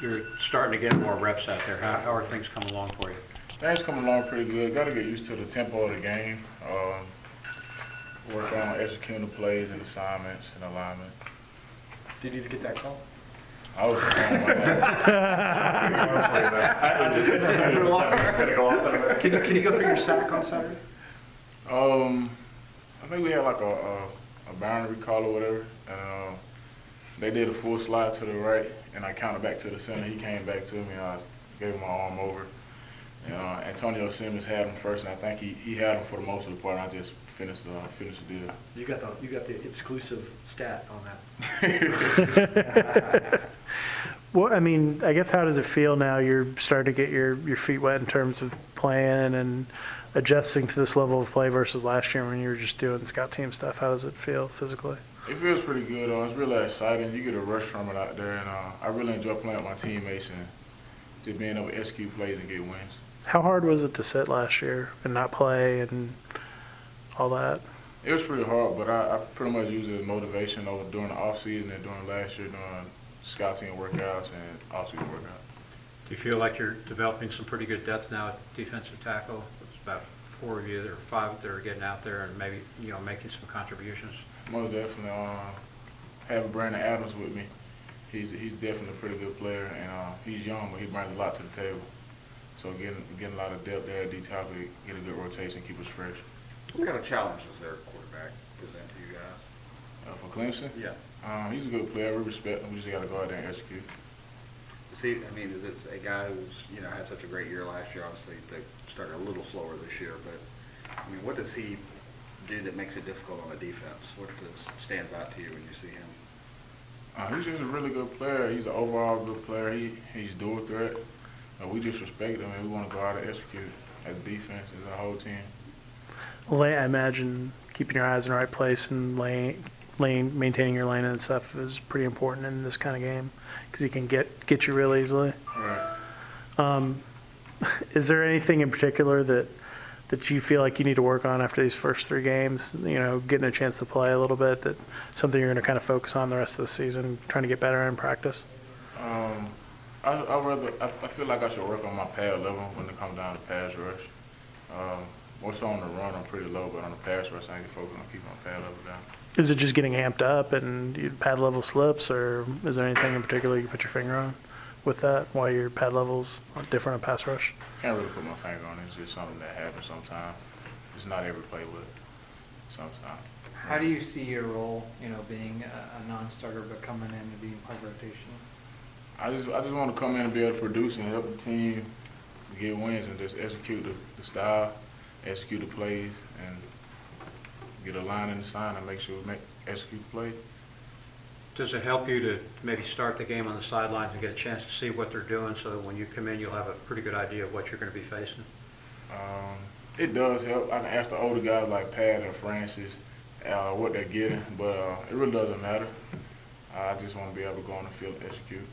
you're starting to get more reps out there. How are things coming along for you? Things coming along pretty good. Got to get used to the tempo of the game. Work on executing the plays and assignments and alignment. Did you get that call? I was wrong. Can you go through your sack on Saturday? I think we had like a boundary call or whatever. They did a full slide to the right, and I counted back to the center. He came back to me, and I gave him my arm over. Antonio Simmons had him first, and I think he had him for the most of the part. And I just finished the deal. You got the exclusive stat on that. Well, I mean, I guess how does it feel now? You're starting to get your feet wet in terms of playing and adjusting to this level of play versus last year when you were just doing scout team stuff. How does it feel physically? It feels pretty good. It's really exciting. You get a rush from it out there, and I really enjoy playing with my teammates and just being able to execute plays and get wins. How hard was it to sit last year and not play and all that? It was pretty hard, but I pretty much used it as motivation during the off season and during last year doing scout team workouts and off season workouts. Do you feel like you're developing some pretty good depth now at defensive tackle? It's about 4 of you, or 5 that are getting out there and maybe making some contributions. Most definitely. Having Brandon Adams with me, he's definitely a pretty good player, and he's young, but he brings a lot to the table. So getting a lot of depth there at D tackle, get a good rotation, keep us fresh. What kind of challenges their quarterback present to you guys? For Clemson? Yeah. He's a good player. We respect him. We just got to go out there and execute. Is it a guy who's had such a great year last year? Obviously, they started a little slower this year, but what does he do that makes it difficult on the defense? What stands out to you when you see him? He's just a really good player. He's an overall good player. He's dual threat. We just respect him, and we want to go out and execute as defense, as a whole team. Well, I imagine keeping your eyes in the right place and maintaining your lane and stuff is pretty important in this kind of game because he can get you real easily. Right. Is there anything in particular that you feel like you need to work on after these first 3 games? Getting a chance to play a little bit. That something you're going to kind of focus on the rest of the season, trying to get better in practice. I feel like I should work on my pad level when it comes down to pass rush. More so on the run, I'm pretty low, but on the pass rush, I need to focus on keeping my pad level down. Is it just getting amped up and pad level slips, or is there anything in particular you put your finger on with that? Why your pad levels are different in pass rush? Can't really put my finger on it. It's just something that happens sometimes. It's not every play, but sometimes. How do you see your role, being a non-starter but coming in and being part of rotation? I just want to come in and be able to produce and help the team get wins and just execute the style, execute the plays, and get a line in the sign and make sure we execute the play. Does it help you to maybe start the game on the sidelines and get a chance to see what they're doing so that when you come in you'll have a pretty good idea of what you're going to be facing? It does help. I can ask the older guys like Pat or Francis what they're getting, but it really doesn't matter. I just want to be able to go on the field and execute.